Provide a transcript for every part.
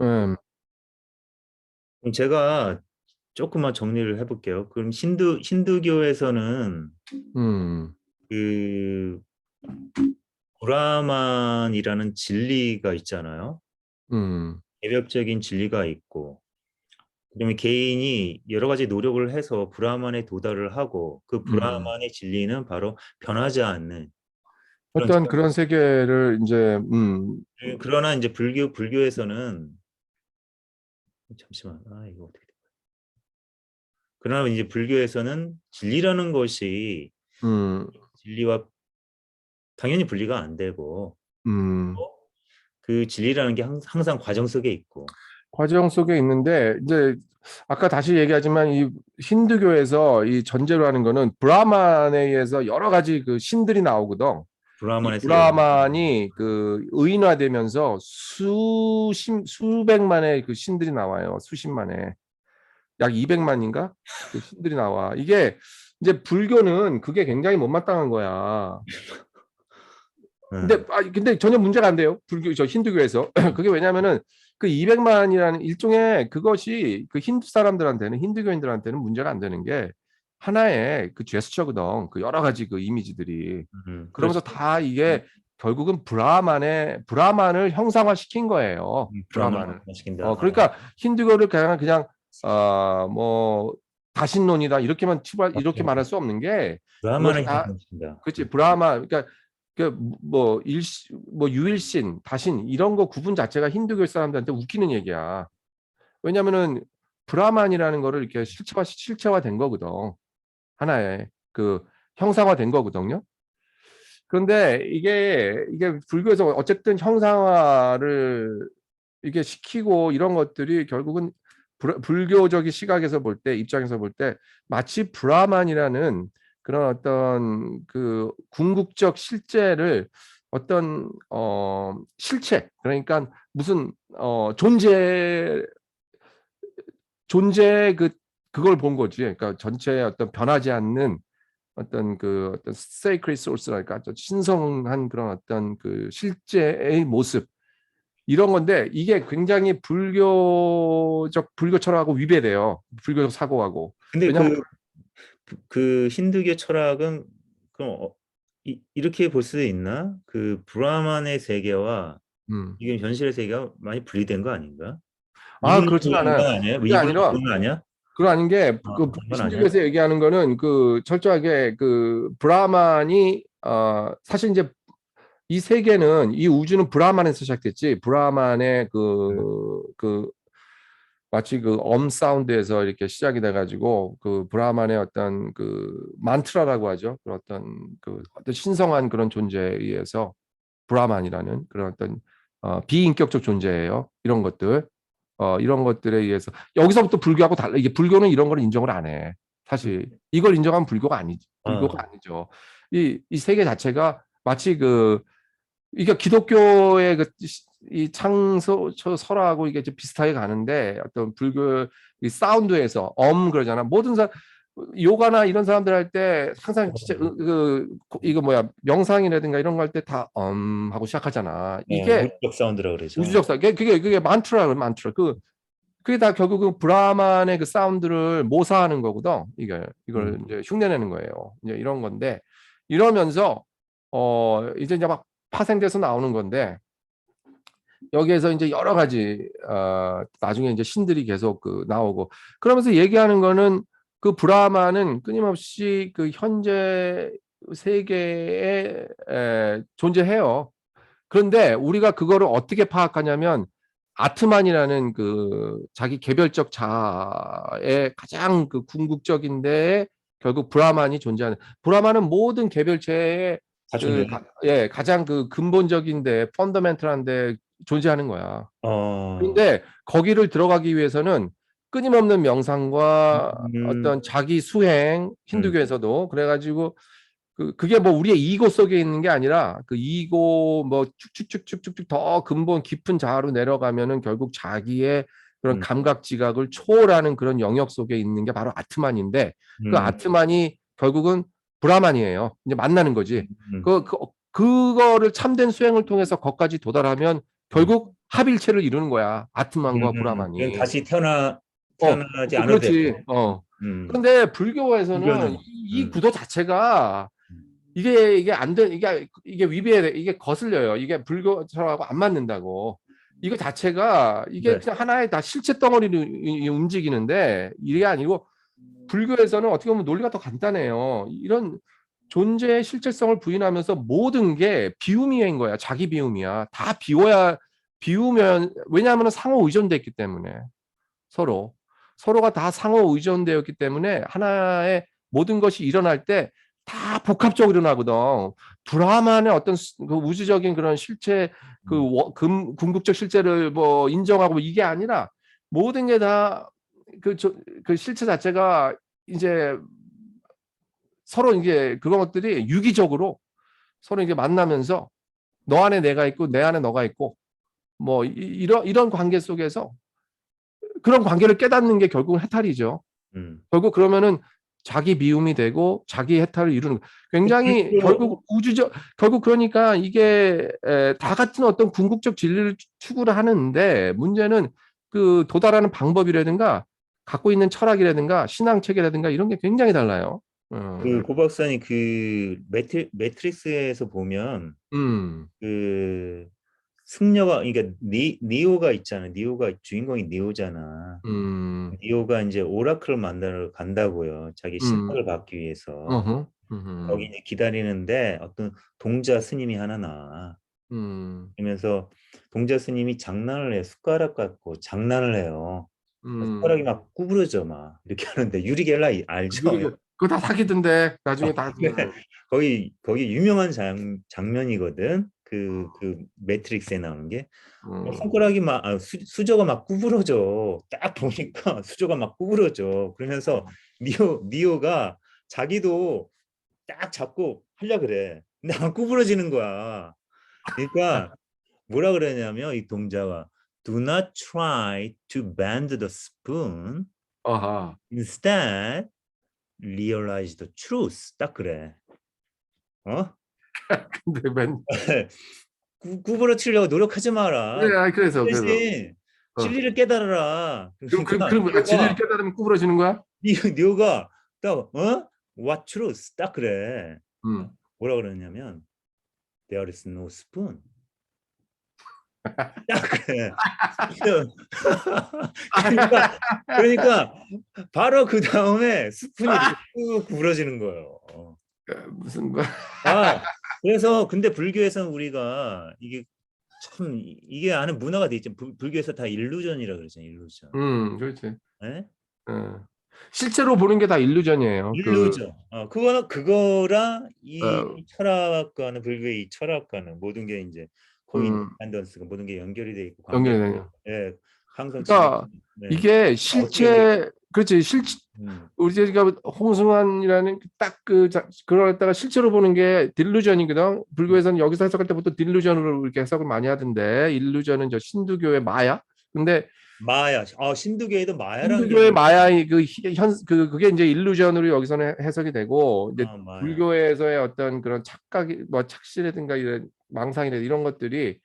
음, 그럼 제가 조금만 정리를 해볼게요. 그럼 힌두교에서는 음, 그 브라만이라는 진리가 있잖아요. 음, 개별적인 진리가 있고, 그러면 개인이 여러 가지 노력을 해서 브라만에 도달을 하고, 그 음. 브라만의 진리는 바로 변하지 않는 그런. 어떤 그런 세계를 이제, 그러나 이제 불교에서는 잠시만, 이거 어떻게 돼? 그러나 이제 불교에서는 진리라는 것이 음, 진리와 당연히 분리가 안 되고, 음. 그 진리라는 게 항상 과정 속에 있고. 과정 속에 있는데, 이제, 아까 다시 얘기하지만, 이 힌두교에서 이 전제로 하는 거는 브라만에 의해서 여러 가지 그 신들이 나오거든. 이 브라만에서 여러 브라만이 그 의인화되면서 수백만의 그 신들이 나와요. 수십만의. 약 200만인가? 그 신들이 나와. 이게 이제 불교는 그게 굉장히 못마땅한 거야. 응. 근데 전혀 문제가 안 돼요. 저 힌두교에서. 그게 왜냐면은 그 200만이라는 일종의 그것이 그 힌두 사람들한테는 힌두교인들한테는 문제가 안 되는 게 하나의 그 제스처거든. 그 여러 가지 그 이미지들이. 그러면서 그렇죠. 다 이게 결국은 브라만을 형상화시킨 거예요. 브라만을 브라만을. 시킨다. 그러니까 힌두교를 그냥 뭐 다신론이다 이렇게 말할 수 없는 게 그것이 브라만을 다 시킨다. 그렇지 브라만 그러니까 뭐 유일신, 다신 이런 거 구분 자체가 힌두교 사람들한테 웃기는 얘기야. 왜냐면은 브라만이라는 거를 이렇게 실체화된 거거든. 하나의 그 형상화된 거거든요. 그런데 이게 불교에서 어쨌든 형상화를 이게 시키고 이런 것들이 결국은 불교적인 시각에서 볼 때, 입장에서 볼 때 마치 브라만이라는 그런 어떤 그 궁극적 실제를 어떤 실체 그러니까 무슨 존재 그걸 본 거지. 그러니까 전체의 어떤 변하지 않는 어떤 sacred source랄까 신성한 그런 어떤 그 실제의 모습 이런 건데 이게 굉장히 불교 철학하고 위배돼요. 불교적 사고하고. 근데 왜냐하면 그 힌두교 철학은 그럼 이렇게 볼 수도 있나? 그 브라만의 세계와 음. 지금 현실의 세계가 많이 분리된 거 아닌가? 이분이 그렇진 그런 않아요. 건 아니에요? 그게 이분은 아니라 그런 거 아니야? 그건 아닌 게 그 그런 건 아니야? 신주교에서 얘기하는 거는 그 철저하게 그 브라만이 사실 이제 이 세계는 이 우주는 브라만에서 시작됐지. 브라만의 그 마치 그 사운드에서 이렇게 시작이 돼가지고 그 브라만의 어떤 그 만트라라고 하죠. 그런 어떤 신성한 그런 존재에 의해서 브라만이라는 그런 어떤 비인격적 존재예요. 이런 것들. 이런 것들에 의해서 여기서부터 불교하고 달라. 이게 불교는 이런 걸 인정을 안 해. 사실 이걸 인정하면 불교가 아니지. 어. 불교가 아니죠. 이 세계 자체가 마치 이게 기독교의 이 설하고 이게 좀 비슷하게 가는데 어떤 불교 이 사운드에서 그러잖아. 모든 사람 요가나 이런 사람들 할 때 항상 진짜 이거 뭐야 명상이라든가 이런 거 할 때 다 하고 시작하잖아. 이게 우주적 사운드라 그러죠. 우주적 사 그게 만트라고 만트라 그게 다 결국은 브라만의 그 사운드를 모사하는 거거든. 이걸 음. 이제 흉내내는 거예요. 이제 이런 건데 이러면서 이제 막 파생돼서 나오는 건데 여기에서 이제 여러 가지 나중에 이제 신들이 계속 나오고 그러면서 얘기하는 거는 그 브라마는 끊임없이 그 현재 세계에 존재해요. 그런데 우리가 그거를 어떻게 파악하냐면 아트만이라는 그 자기 개별적 자아의 가장 그 궁극적인데 결국 브라만이 존재하는 브라만은 모든 개별체의 다 존재. 가장 그 근본적인데 펀더멘털한데 존재하는 거야. 어. 그런데 거기를 들어가기 위해서는 끊임없는 명상과 음. 어떤 자기 수행 음. 힌두교에서도 그래가지고 그게 뭐 우리의 이고 속에 있는 게 아니라 그 이고 뭐 쭉쭉쭉쭉쭉 더 근본 깊은 자아로 내려가면은 결국 자기의 그런 음. 감각 지각을 초월하는 그런 영역 속에 있는 게 바로 아트만인데 그 음. 아트만이 결국은 브라만이에요. 이제 만나는 거지. 음. 그거를 참된 수행을 통해서 거기까지 도달하면 음. 결국 합일체를 이루는 거야. 아트만과 그럼 브라만이. 다시 어, 태어나지 않아도 그렇지. 되고. 어. 음, 그런데 불교에서는 불교는, 이 음, 구도 자체가 이게 안 돼, 이게 위배돼, 이게 거슬려요. 이게 불교처럼하고 안 맞는다고. 이거 자체가 이게 네, 그냥 하나의 다 실체 덩어리로 움직이는데 이게 아니고 불교에서는 어떻게 보면 논리가 더 간단해요. 이런 존재의 실체성을 부인하면서 모든 게 비움인 거야. 자기 비움이야. 다 비워야 비우면 왜냐하면 상호 의존돼 있기 때문에 서로가 다 상호 의존되었기 때문에 하나의 모든 것이 일어날 때 다 복합적으로 일어나거든. 브라만의 어떤 그 우주적인 그런 실체 궁극적 실체를 뭐 인정하고 이게 아니라 모든 게 다 그 실체 자체가 이제 서로 이제 그런 것들이 유기적으로 서로 이제 만나면서 너 안에 내가 있고 내 안에 너가 있고 뭐 이런 관계 속에서 그런 관계를 깨닫는 게 결국은 해탈이죠. 음. 결국 그러면은 자기 미움이 되고 자기 해탈을 이루는 굉장히 불교, 결국 우주적 결국 그러니까 이게 다 같은 어떤 궁극적 진리를 추구를 하는데 문제는 그 도달하는 방법이라든가 갖고 있는 철학이라든가 신앙 체계라든가 이런 게 굉장히 달라요. 고 박사님 매트릭스에서 보면 음, 그 승려가 그러니까 니오가 있잖아. 니오가 주인공이 니오잖아. 음, 니오가 이제 오라클을 만나러 간다고요. 자기 음, 신학을 받기 위해서. 어허, 거기 이제 기다리는데 어떤 동자 스님이 하나 나와. 음, 그러면서 동자 스님이 장난을 해. 숟가락 갖고 장난을 해요. 숟가락이 음. 막 구부러져 막 이렇게 하는데 유리겔라 알죠? 그거 다 사기던데 나중에 다. 네. 거기 유명한 장면이거든. 그 매트릭스에 나오는 게 음, 손가락이 막 수저가 막 구부러져. 딱 보니까 수저가 막 구부러져. 그러면서 니오가 자기도 딱 잡고 하려 그래. 근데 안 구부러지는 거야. 그러니까 뭐라 그러냐면 이 동자가 Do not try to bend the spoon. 아하. Instead, realize the truth. 딱 그래. 어? 근데 맨 구부러치려고 노력하지 마라. 그래, 그래서 대신 어. 진리를 깨달아라. 그러니까 진리를 깨달으면 구부러지는 거야? 니오가 딱 What truth? 딱 그래. 음. 뭐라 그러냐면 There is no spoon. 딱 그래. 그러니까 바로 그 다음에 스푼이 이렇게 쭉 구부러지는 거예요. 무슨 뭐. 아, 그래서 근데 불교에서는 우리가 이게 참 이게 안에 문화가 돼 있죠. 불교에서 다 일루전이라 그러잖아요. 일루전. 그렇지. 예? 어. 실제로 보는 게 다 일루전이에요. 일루전. 그거랑 어, 이 철학과는 불교의 이 철학과는 모든 게 이제 음, 코인디펜던스가 모든 게 연결이 돼 있고 관계. 연결이 되냐. 예, 항상 지금 그러니까 네. 이게 어떻게 연결? 실체, 그렇지. 음, 우리 제가 홍승환이라는 딱 그걸 갖다가 실제로 보는 게 딜루전이거든. 음. 불교에서는 여기서 해석할 때 보통 딜루전으로 이렇게 해석을 많이 하던데, 일루전은 저 신두교의 마야. 근데 마야. 신두교에도 마야라는 힌두교의 개념이 있구나. 마야의 그게 이제 일루전으로 여기서는 해석이 되고 이제 마야. 불교에서의 어떤 그런 착각이 뭐 착시라든가 이런 망상이라든가 이런 것들이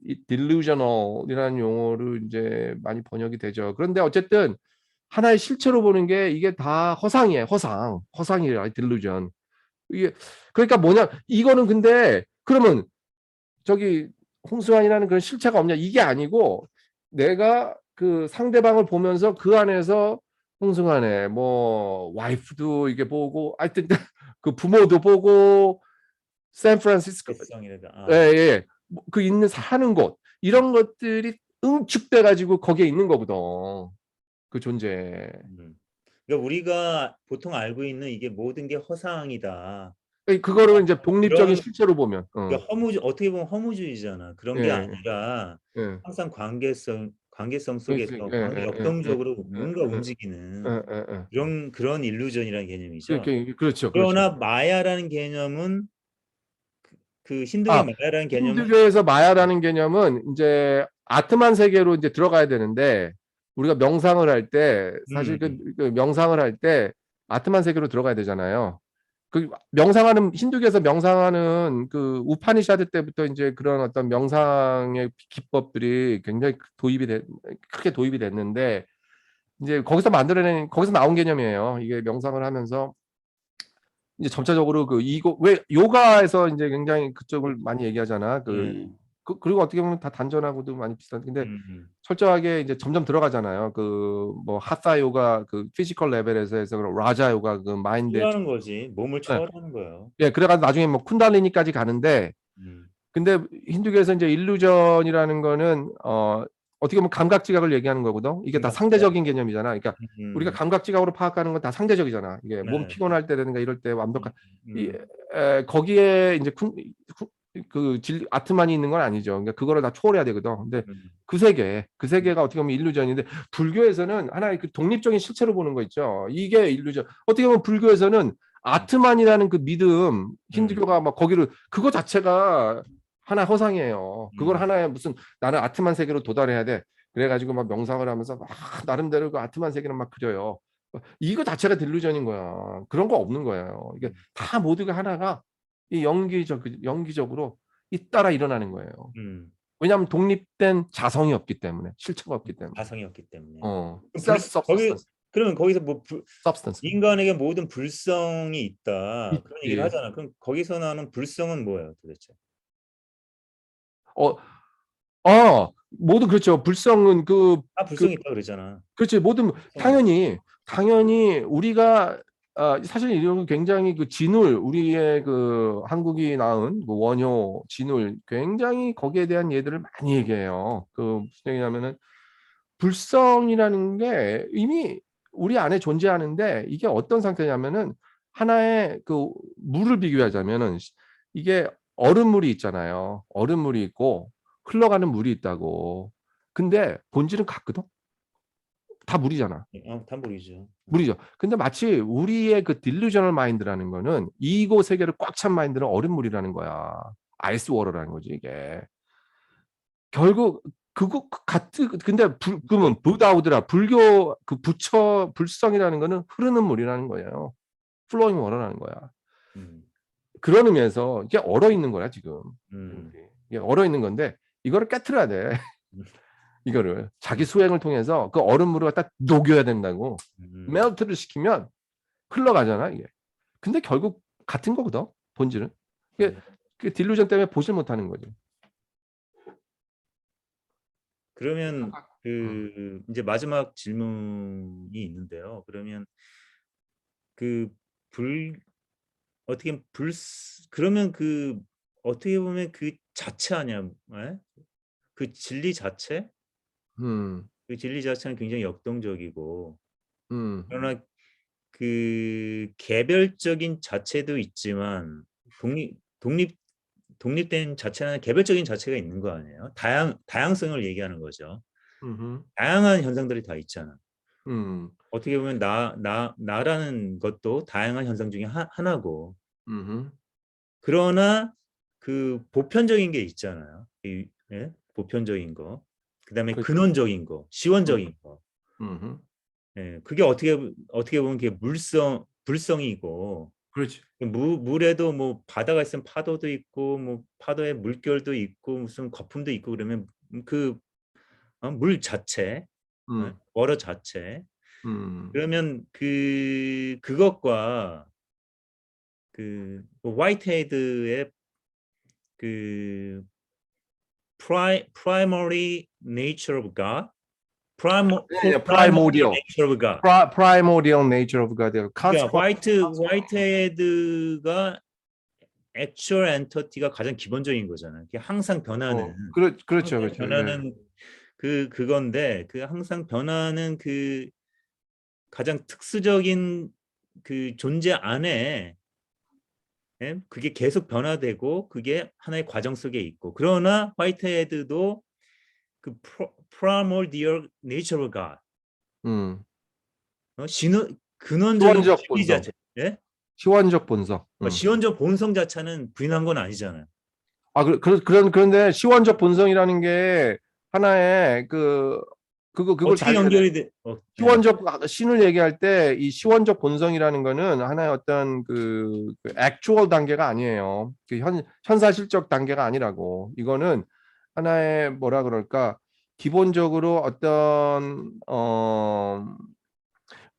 이 delusional이라는 용어로 이제 많이 번역이 되죠. 그런데 어쨌든 하나의 실체로 보는 게 이게 다 허상이에요. 허상이라 delusion. 이게 그러니까 뭐냐 이거는 근데 그러면 저기 홍수환이라는 그런 실체가 없냐 이게 아니고 내가 그 상대방을 보면서 그 안에서 홍승환의 뭐 와이프도 이게 보고 하여튼 그 부모도 보고 샌프란시스코 개성이라도 예예 그 있는 사는 곳 이런 것들이 응축돼 가지고 거기에 있는 거거든 그 존재 음. 그러니까 우리가 보통 알고 있는 이게 모든 게 허상이다. 그거를 이제 독립적인 그런 실체로 보면 어떻게 보면 허무주의잖아. 그런 게 예, 아니라 예. 항상 관계성 그렇지. 속에서 예, 관계 예, 예, 예, 역동적으로 예, 뭔가 예, 움직이는 예. 그런 일루전이라는 개념이죠. 그렇죠. 그러나 마야라는 개념은 그 힌두교의 아, 마야라는 개념은 힌두교에서 마야라는 개념은 이제 아트만 세계로 이제 들어가야 되는데 우리가 명상을 할 때 사실 음, 그 명상을 할 때 아트만 세계로 들어가야 되잖아요. 그 명상하는 힌두교에서 명상하는 그 우파니샤드 때부터 이제 그런 어떤 명상의 기법들이 굉장히 크게 도입이 됐는데 이제 거기서 나온 개념이에요. 이게 명상을 하면서 이제 점차적으로 그 이거 왜 요가에서 이제 굉장히 그쪽을 많이 얘기하잖아. 네. 그리고 어떻게 보면 다 단전하고도 많이 비슷한. 근데 음. 철저하게 이제 점점 들어가잖아요. 그 뭐 하타 요가 그 피지컬 레벨에서 해서 그런 라자 요가 그 마인드. 초월하는 거지. 몸을 네. 초월하는 거예요. 예, 그래가지고 나중에 뭐 쿤달리니까지 가는데 음. 근데 힌두교에서 이제 일루전이라는 거는 어떻게 보면 감각 지각을 얘기하는 거거든. 이게 다 감각지각. 상대적인 개념이잖아. 그러니까 우리가 음. 감각 지각으로 파악하는 건 다 상대적이잖아. 이게 몸 네. 피곤할 때라든가 이럴 때 음. 완벽한 이 음. 거기에 이제 그 아트만이 있는 건 아니죠. 그러니까 그거를 다 초월해야 되거든. 근데 음. 그 세계가 어떻게 보면 일루전인데 불교에서는 하나의 그 독립적인 실체로 보는 거 있죠. 이게 일루전. 어떻게 보면 불교에서는 아트만이라는 그 믿음, 음. 힌두교가 막 거기를 그거 자체가 하나 허상이에요. 그걸 음. 하나의 무슨 나는 아트만 세계로 도달해야 돼. 그래가지고 막 명상을 하면서 막 나름대로 그 아트만 세계를 막 그려요. 이거 자체가 딜루전인 거야. 그런 거 없는 거예요. 이게 다 모두가 하나가 이 연기적으로 잇따라 일어나는 거예요. 음. 왜냐하면 독립된 자성이 없기 때문에 실체가 없기 때문에. 가성이었기 때문에. self 거기 subsistence, 그러면 거기서 뭐 substance. 인간에게 모든 불성이 있다 그런 얘기를 있지. 하잖아. 그럼 거기서 나오는 불성은 뭐예요, 도대체? 어, 모두 그렇죠. 불성은 다 불성이 있다 그러잖아. 그렇지. 모든 불성은 당연히 우리가 사실 이런 거 굉장히 그 진울 우리의 그 한국이 낳은 그 원효 진울 굉장히 거기에 대한 예들을 많이 얘기해요. 그 무슨 얘기냐면은 불성이라는 게 이미 우리 안에 존재하는데 이게 어떤 상태냐면은 하나의 그 물을 비교하자면은 이게 얼음물이 있잖아요. 얼음물이 있고 흘러가는 물이 있다고. 근데 본질은 같거든. 다 물이잖아. 다 모르죠. 물이죠. 근데 마치 우리의 그 딜루저널 마인드라는 거는 이고 세계를 꽉 찬 마인드는 얼음물이라는 거야. 아이스 워터라는 거지 이게. 결국 그거 같은 근데 그러면 부다우드라 불교 그 부처 불성이라는 거는 흐르는 물이라는 거예요. 플로잉 워터라는 거야. 음. 그런 의미에서 이게 얼어 있는 거야 지금. 음. 이게 얼어 있는 건데 이거를 깨트려야 돼. 음. 이거를 자기 수행을 통해서 그 얼음물을 갖다 녹여야 된다고. 음. 멜트를 시키면 흘러가잖아 이게. 근데 결국 같은 거거든 본질은. 이게 음. 그 딜루전 때문에 보질 못하는 거죠. 그러면 음. 그 이제 마지막 질문이 있는데요. 그러면 그 불 어떻게 불 그러면 그 어떻게 보면 그 자체 아니야? 예? 그 진리 자체? 음. 그 진리 자체는 굉장히 역동적이고 음. 그러나 그 개별적인 자체도 있지만 독립된 자체는 개별적인 자체가 있는 거 아니에요? 다양성을 얘기하는 거죠. 음. 다양한 현상들이 다 있잖아. 음. 어떻게 보면 나라는 것도 다양한 현상 중에 하나고. 음. 그러나 그 보편적인 게 있잖아요. 예? 보편적인 거. 그다음에 그렇죠. 근원적인 거, 음. 시원적인 거. 음. 예, 그게 어떻게 보면 그게 불성이고 그렇지. 물에도 뭐 바다가 있으면 파도도 있고 뭐 파도에 물결도 있고 무슨 거품도 있고 그러면 그 물 자체, 음. 워터 자체 음. 그러면 그것과 그 화이트헤드의 그 primary nature of God, 예, primary primordial. nature of God. primordial nature of God. 그러니까 consequence. 화이트헤드가 액츄얼 엔터티가 가장 기본적인 거잖아요. 이게 항상 변하는 그렇죠. 항상 그렇죠. 예. 변하는 그건데 그 항상 변하는 그 가장 특수적인 그 존재 안에 예? 그게 계속 변화되고 그게 하나의 과정 속에 있고 그러나 화이트헤드도 그 primordial nature of God 음. 근원적인 시원적 진리 본성. 자체 예? 시원적 본성. 시원적 본성 자체는 부인한 건 아니잖아요. 그런데 시원적 본성이라는 게 하나의 그 그걸 어떻게 잘 연결이 돼? 네. 시원적 신을 얘기할 때 이 시원적 본성이라는 거는 하나의 어떤 그 액추얼 단계가 아니에요. 그 현사실적 단계가 아니라고. 이거는 하나의 뭐라 그럴까? 기본적으로 어떤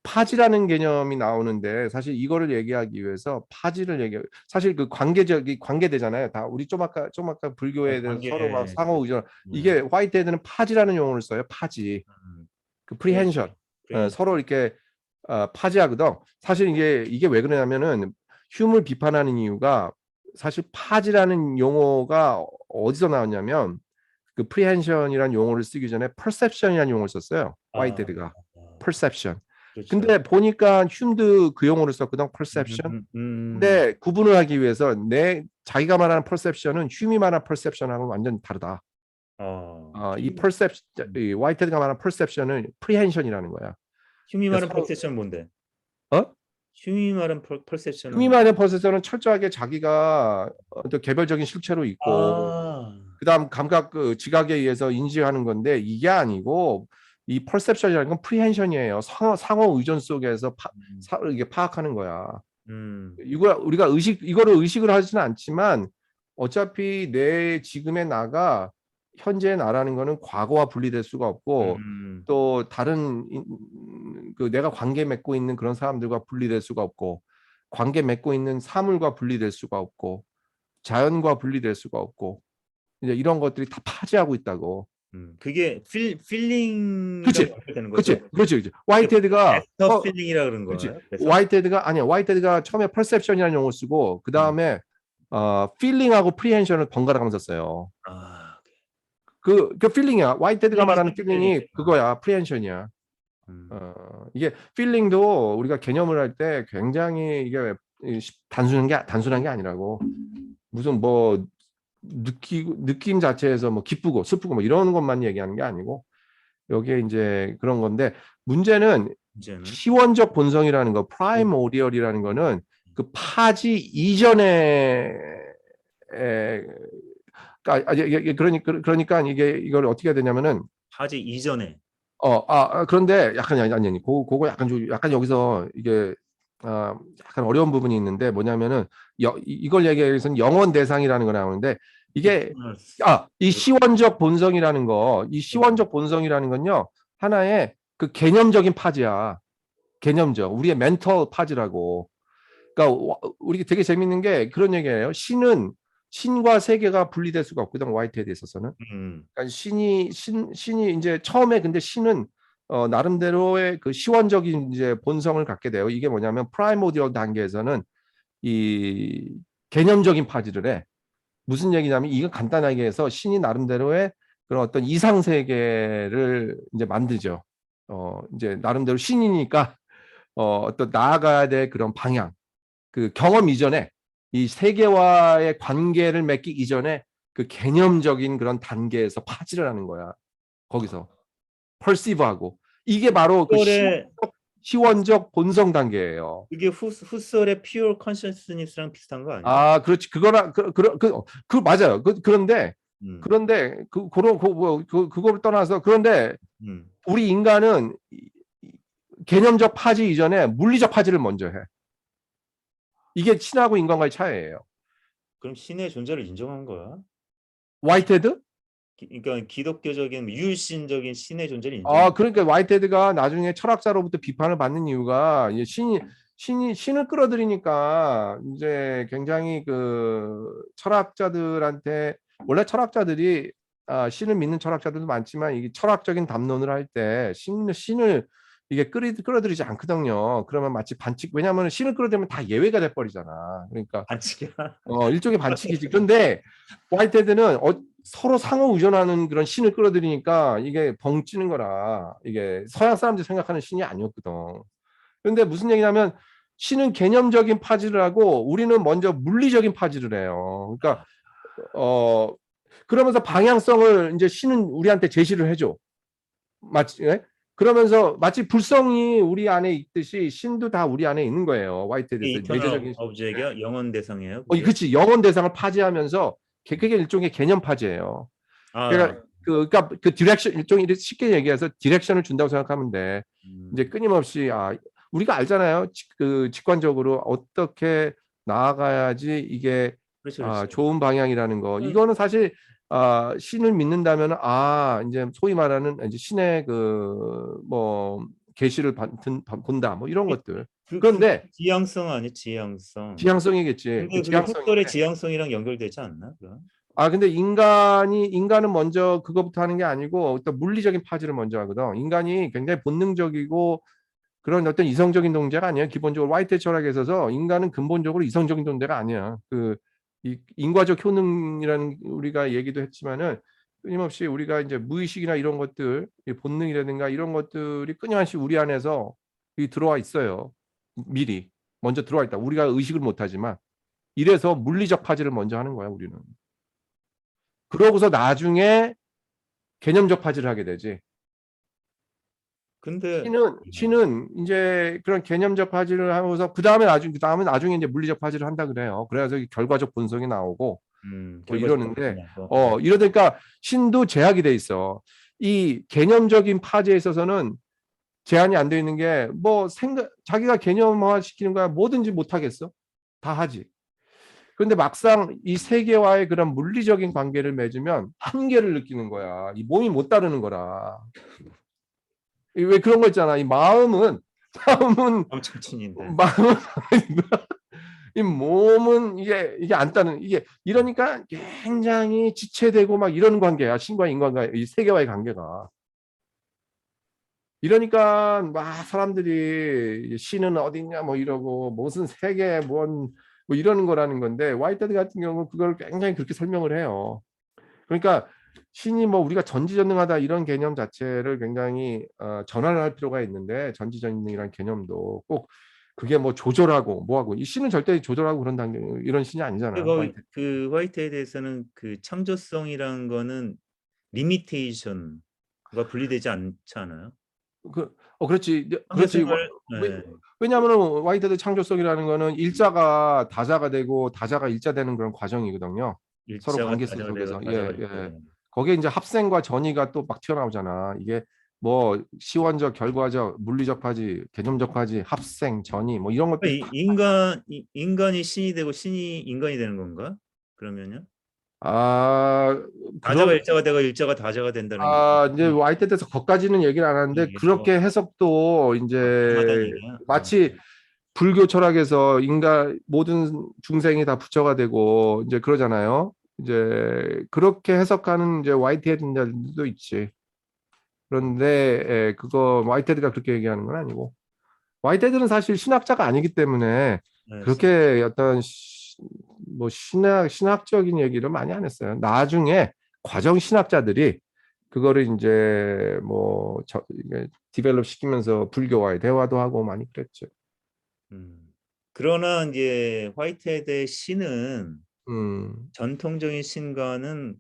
파지라는 개념이 나오는데 사실 이거를 얘기하기 위해서 파지를 얘기 사실 그 관계적이 관계되잖아요. 다 우리 좀 아까 불교에 대해서 서로 막 관계. 상호 의존 음, 이게 화이트헤드는 파지라는 용어를 써요. 파지. 그 그렇지. 프리헨션 그래. 서로 이렇게 파지하거든. 사실 이게 왜 그러냐면은 휴을 비판하는 이유가 사실 파지라는 용어가 어디서 나왔냐면 그 프리헨션이라는 용어를 쓰기 전에 perception이라는 용어를 썼어요. 아, 화이트헤드가 perception. 그렇죠. 근데 보니까 흉도 그 용어를 썼거든, perception. 음, 음, 근데 구분을 하기 위해서 자기가 말하는 perception은 휴이 말하는 perception하고 완전 다르다. 이 perception, 이 화이트헤드가 말하는 perception은 prehension이라는 거야. 휴미 그러니까 말은 서로 퍼셉션 뭔데? 어? 휴미 말은 휴이 퍼셉션은 말하는 perception은 철저하게 자기가 어떤 개별적인 실체로 있고 아, 그다음 감각 그 지각에 의해서 인지하는 건데 이게 아니고 이 perception이라는 건 prehension이에요. 상호 의존 속에서 음, 이게 파악하는 거야. 음, 우리가 이거를 의식을 하지는 않지만 어차피 내 지금의 나가 현재의 나라는 거는 과거와 분리될 수가 없고 음, 또 다른 그 내가 관계 맺고 있는 그런 사람들과 분리될 수가 없고 관계 맺고 있는 사물과 분리될 수가 없고 자연과 분리될 수가 없고 이제 이런 것들이 다 파지하고 있다고. 그게 필링이라고 그치, 되는 그치, 거죠? 그렇지, 그렇지. 화이트헤드가 애프터 필링이라 그런 그치. 거예요. 그래서 화이트헤드가 처음에 perception이라는 용어 쓰고 그 음, 다음에 feeling하고 prehension을 번갈아 가면서 써요. 아, 그 feeling이야. 화이트헤드가 필링이 말하는 필링. feeling이 그거야. prehension이야. 음, 이게 feeling도 우리가 개념을 할 때 굉장히 이게 단순한 게 아니라고. 무슨 뭐 느낌 자체에서 뭐 기쁘고 슬프고 뭐 이런 것만 얘기하는 게 아니고 여기에 이제 그런 건데 문제는 이제는 시원적 본성이라는 거, 프라이모리얼이라는 거는 그 파지 이전에 그러니까 이게 이걸 어떻게 해야 되냐면은 하지 이전에 그런데 약간 아니 그거 약간 여기서 이게 약간 어려운 부분이 있는데 뭐냐면은 이걸 얘기하기 위해서는 영원 대상이라는 거 나오는데 이게 이 시원적 본성이라는 거, 이 시원적 본성이라는 건요 하나의 그 개념적인 파지야. 개념적 우리의 멘털 파지라고. 그러니까 우리 되게 재밌는 게 그런 얘기예요. 신과 세계가 분리될 수가 없거든 화이트헤드에 있어서는. 그러니까 신이 이제 처음에 근데 신은 나름대로의 그 시원적인 이제 본성을 갖게 돼요. 이게 뭐냐면 프라이모디얼 단계에서는 이 개념적인 파지를 해. 무슨 얘기냐면 이거 간단하게 해서 신이 나름대로의 그런 어떤 이상 세계를 이제 만들죠. 이제 나름대로 신이니까 어떤 나아가야 될 그런 방향, 그 경험 이전에 이 세계와의 관계를 맺기 이전에 그 개념적인 그런 단계에서 파지를 하는 거야. 거기서 perceive하고 이게 바로 그 후설의 시원적 본성 단계예요. 그게 후설의 pure consciousness랑 비슷한 거 아니에요? 그렇지. 그거랑 맞아요. 그런데 음, 그런데 그거를 떠나서 그런데 음. 우리 인간은 개념적 파지 이전에 물리적 파지를 먼저 해. 이게 신하고 인간과의 차이예요. 그럼 신의 존재를 인정한 거야? 화이트헤드? 그러니까 기독교적인 유일신적인 신의 존재를 인정한 그러니까 화이트헤드가 나중에 철학자로부터 비판을 받는 이유가 이제 신을 끌어들이니까 이제 굉장히 그 철학자들한테 원래 철학자들이 신을 믿는 철학자들도 많지만 이게 철학적인 담론을 할 때 신을 이게 끌어들이지 않거든요. 그러면 마치 반칙 왜냐하면 신을 끌어들이면 다 예외가 돼버리잖아. 그러니까 반칙이야. 일종의 반칙이지. 그런데 화이트헤드는 서로 상호 의존하는 그런 신을 끌어들이니까 이게 벙찌는 거라. 이게 서양 사람들이 생각하는 신이 아니었거든. 그런데 무슨 얘기냐면 신은 개념적인 파지를 하고 우리는 먼저 물리적인 파지를 해요. 그러니까 그러면서 방향성을 이제 신은 우리한테 제시를 해줘. 마치 예? 그러면서 마치 불성이 우리 안에 있듯이 신도 다 우리 안에 있는 거예요. 이게 화이트헤드에서 이터널 내재적인 오브젝이야? 영원 대상이에요, 그게? 그렇지 영혼 대상을 파지하면서 그게 일종의 개념 파지예요. 아, 그러니까 그러니까 그 디렉션 좀 이렇게 쉽게 얘기해서 디렉션을 준다고 생각하면 돼. 이제 끊임없이 우리가 알잖아요. 그 직관적으로 어떻게 나아가야지 이게 그렇죠, 그렇죠. 좋은 방향이라는 거. 이거는 사실 신을 믿는다면 이제 소위 말하는 이제 신의 그 뭐 계시를 본다 뭐 이런 것들. 그런데 지향성 아니 지향성. 지향성이겠지. 그 근데 그게 속설의 지향성인데 지향성이랑 연결되지 않나? 그거? 근데 인간은 먼저 그거부터 하는 게 아니고 어떤 물리적인 파지를 먼저 하거든. 인간이 굉장히 본능적이고 그런 어떤 이성적인 존재가 아니야. 기본적으로 화이트 철학에 있어서 인간은 근본적으로 이성적인 존재가 아니야. 이 인과적 효능이라는 우리가 얘기도 했지만은 끊임없이 우리가 이제 무의식이나 이런 것들, 이 본능이라든가 이런 것들이 끊임없이 우리 안에서 들어와 있어요. 미리 먼저 들어와 있다. 우리가 의식을 못하지만 이래서 물리적 파지를 먼저 하는 거야, 우리는. 그러고서 나중에 개념적 파지를 하게 되지. 근데 신은 이제 그런 개념적 파지를 하면서 그다음에 나중에 이제 물리적 파지를 한다 그래요. 그래서 결과적 본성이 나오고 뭐 결과적으로 이러는데 나서. 이러니까 신도 제약이 돼 있어. 이 개념적인 파지에 있어서는 제한이 안 돼 있는 게 뭐 자기가 개념화 시키는 거야 뭐든지 못 하겠어. 다 하지. 그런데 막상 이 세계와의 그런 물리적인 관계를 맺으면 한계를 느끼는 거야. 이 몸이 못 따르는 거라. 왜 그런 거 있잖아. 이 마음은 엄청친인데. 마음은 이 몸은 이게 안 따는 이게 이러니까 굉장히 지체되고 막 이런 관계야. 신과 인간과 이 세계와의 관계가. 이러니까 막 사람들이 신은 어딨냐 뭐 이러고 무슨 세계 뭐 이러는 거라는 건데 화이트헤드 같은 경우는 그걸 굉장히 그렇게 설명을 해요. 그러니까 신이 뭐 우리가 전지전능하다 이런 개념 자체를 굉장히 전환을 할 필요가 있는데 전지전능이라는 개념도 꼭 그게 뭐 조절하고 뭐하고 이 신은 절대 조절하고 그런 이런 신이 아니잖아. 그 화이트에 대해서는 그 창조성이라는 거는 리미테이션과 분리되지 않지 않아요? 그렇지. 그렇지. 창조성을 네. 왜냐하면 화이트헤드 창조성이라는 거는 일자가 다자가 되고 다자가 일자 되는 그런 과정이거든요. 서로 일자가 관계 다자가 되고 속에서 다자가 있고. 거기에 이제 합생과 전이가 또 막 튀어나오잖아. 이게 뭐 시원적, 결과적, 물리적 파지, 개념적 파지, 합생, 전이 뭐 이런 것들이 인간이 신이 되고 신이 인간이 되는 건가? 그러면요? 다자가 그런 일자가 되고 일자가 다자가 된다는 게 이제 화이트헤드에서 거기까지는 얘기를 안 하는데 이게 뭐 그렇게 해석도 불가능하다는 이제 얘기야? 마치 불교 철학에서 인간 모든 중생이 다 부처가 되고 이제 그러잖아요. 이제 그렇게 해석하는 이제 화이트헤드들도 있지. 그런데 그거 화이트헤드가 그렇게 얘기하는 건 아니고 화이트헤드는 사실 신학자가 아니기 때문에 네, 그렇게 어떤 뭐 신학적인 얘기를 많이 안 했어요. 나중에 과정 신학자들이 그거를 이제 뭐 디벨롭 시키면서 불교와의 대화도 하고 많이 그랬죠. 그러나 이제 화이트헤드의 신은 음. 전통적인 신과는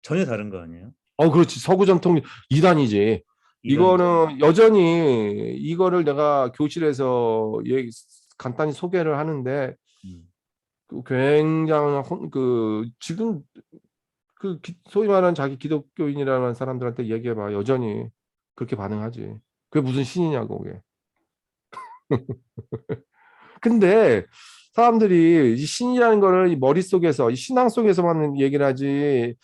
전혀 다른 거 아니에요? 그렇지. 서구 전통 이단이지. 이단이죠. 이거는 여전히 이거를 내가 교실에서 간단히 소개를 하는데 음. 굉장한 지금 소위 말하는 자기 기독교인이라는 사람들한테 얘기해봐. 여전히 그렇게 반응하지. 그게 무슨 신이냐고 그게. 근데 사람들이 이 신이라는 거를 이 머릿속에서 이 신앙 속에서만 얘기를 하지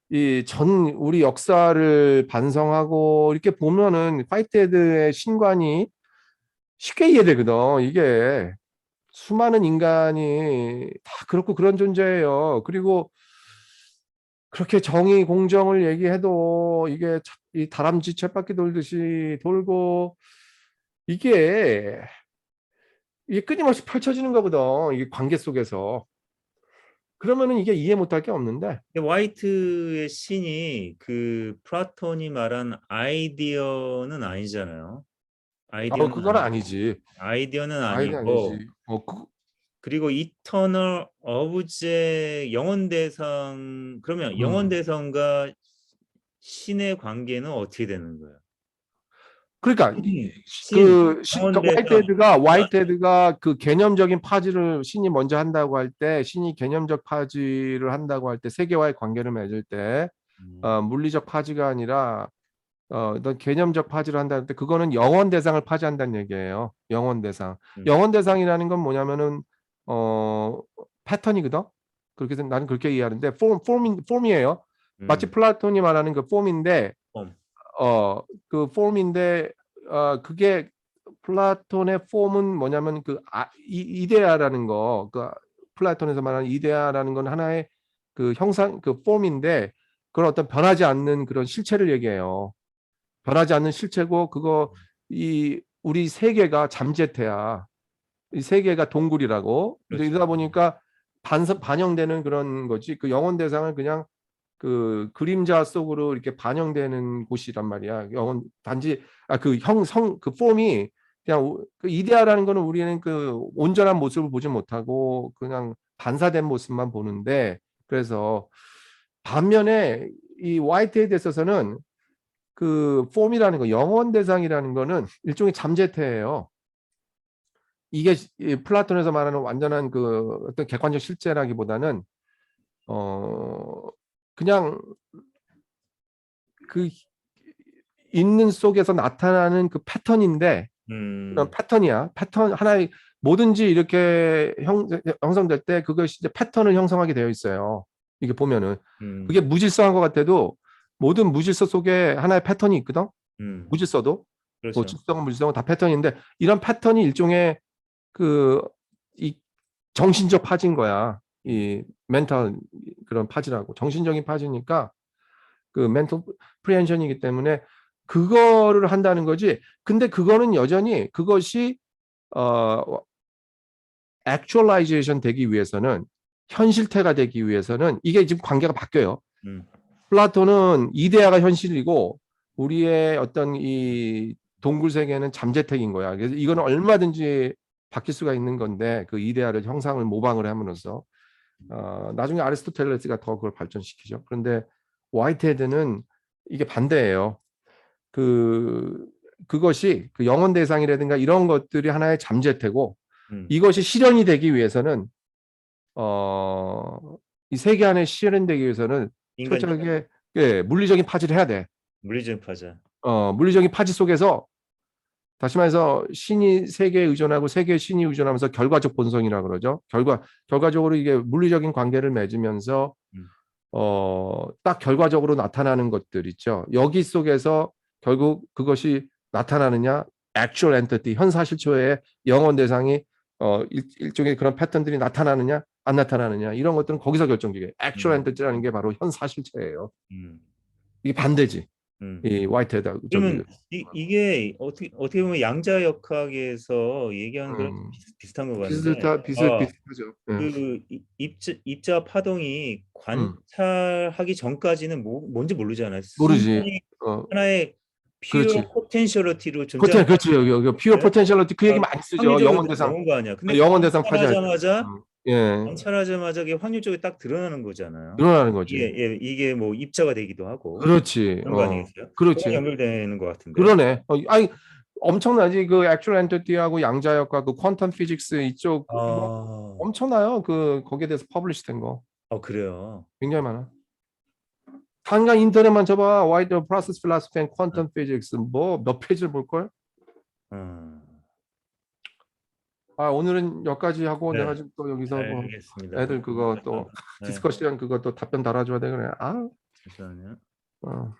우리 역사를 반성하고 이렇게 보면은 화이트헤드의 신관이 쉽게 이해되거든. 이게 수많은 인간이 다 그렇고 그런 존재예요. 그리고 그렇게 정의, 공정을 얘기해도 이게 이 다람쥐 쳇바퀴 돌듯이 돌고 이게 이게 끊임없이 펼쳐지는 거거든. 이게 관계 속에서. 그러면은 이게 이해 못할 게 없는데. 화이트의 신이 그 플라톤이 말한 아이디어는 아니잖아요. 그건 아니지. 아이디어는 아이는 아니지. 아니고 그리고 이터널 어브제 영원 대상 그러면 영원 음. 대상과 신의 관계는 어떻게 되는 거예요? 그러니까 영원 대상 화이트헤드가 그 개념적인 파지를 신이 먼저 한다고 할 때 신이 개념적 파지를 한다고 할 때 세계와의 관계를 맺을 때 물리적 파지가 아니라 어떤 개념적 파지를 한다는데 그거는 영원 대상을 파지한다는 얘기예요. 영원 대상. 영원 대상이라는 건 뭐냐면은 패턴이거든. 그렇게 나는 그렇게 이해하는데 폼이에요. 마치 플라톤이 말하는 그 폼인데 그 폼인데 그게 플라톤의 폼은 뭐냐면 그 이데아라는 거, 그 플라톤에서 말하는 이데아라는 건 하나의 그 형상, 그 폼인데 그런 어떤 변하지 않는 그런 실체를 얘기해요. 변하지 않는 실체고 그거 이 우리 세계가 잠재태야. 이 세계가 동굴이라고. 이제 그렇죠. 이러다 보니까 반영되는 그런 거지. 그 영혼 대상은 그냥 그 그림자 속으로 이렇게 반영되는 곳이란 말이야. 영혼 단지 그 형성 그 폼이 그냥 그 이데아라는 거는 우리는 그 온전한 모습을 보지 못하고 그냥 반사된 모습만 보는데 그래서 반면에 이 화이트헤드에 있어서는 그 폼이라는 거 영혼 대상이라는 거는 일종의 잠재태예요. 이게 플라톤에서 말하는 완전한 그 어떤 객관적 실제라기보다는 그냥 그 있는 속에서 나타나는 그 패턴인데 그런 패턴이야. 패턴 하나의 뭐든지 이렇게 형성될 때 그것이 이제 패턴을 형성하게 되어 있어요. 이게 보면은 그게 무질서한 것 같아도 모든 무질서 속에 하나의 패턴이 있거든. 무질서도 뭐 그렇죠. 질성은 무질성은 다 패턴인데 이런 패턴이 일종의 그 이 정신적 파지인 거야. 이 멘탈 그런 파지라고 정신적인 파지니까 그 멘탈 프리hension이기 때문에 그거를 한다는 거지. 근데 그거는 여전히 그것이 어 actualization 되기 위해서는 현실태가 되기 위해서는 이게 지금 관계가 바뀌어요. 플라톤은 이데아가 현실이고 우리의 어떤 이 동굴 세계는 잠재택인 거야. 그래서 이거는 얼마든지 바뀔 수가 있는 건데 그 이데아를 형상을 모방을 함으로써 나중에 아리스토텔레스가 더 그걸 발전시키죠. 그런데 화이트헤드는 이게 반대예요. 그것이 그 영혼 대상이라든가 이런 것들이 하나의 잠재태고 이것이 실현이 되기 위해서는 이 세계 안에 실현되기 위해서는 인간 철저하게 물리적인 파지를 해야 돼. 물리적 파자. 물리적인 파지 속에서 다시 말해서 신이 세계에 의존하고 세계에 신이 의존하면서 결과적 본성이라 그러죠. 결과적으로 이게 물리적인 관계를 맺으면서 딱 결과적으로 나타나는 것들 있죠. 여기 속에서 결국 그것이 나타나느냐, actual entity, 현사실초의 영혼 대상이 일종의 그런 패턴들이 나타나느냐, 안 나타나느냐 이런 것들은 거기서 결정적이에요. actual entity라는 게 바로 현사실체예요. 이게 반대지. 이 화이트헤드 저기 그러면 이게 어떻게 보면 양자역학에서 얘기하는 거랑 비슷한 것 같은데 비슷하죠. 그 입자 파동이 관찰하기 전까지는 뭔지 모르잖아요. 모르지. 순전히 하나의 그렇지. pure potentiality로 존재하는 그렇지. 여기 pure 건데 potentiality 그 얘기 많이 쓰죠. 확률적으로 영혼 대상. 나온 거 아니야. 근데 영혼 대상 파지할 때. 예. 관찰하자마자 이게 확률적으로 딱 드러나는 거잖아요. 늘어나는 거지. 이게 뭐 입자가 되기도 하고 그렇지. 그런 거 아니겠어요? 그거랑 그렇지. 연결되는 것 같은데. 그러네. 아니 엄청나지. 그 액츄얼 엔티티하고 양자역학, 그 퀀텀 피직스 이쪽 뭐 엄청나요. 그 거기에 대해서 퍼블리시 된 거. 그래요. 굉장히 많아. 당장 인터넷만 쳐봐. Why the process philosophy and quantum physics 뭐 몇 페이지를 볼 걸? 오늘은 여기까지 하고 네. 내가 지금 또 여기서 뭐 알겠습니다. 애들 그거 또 네. 디스커션 그거 또 답변 달아줘야 돼 그래. 잠시만요. 어.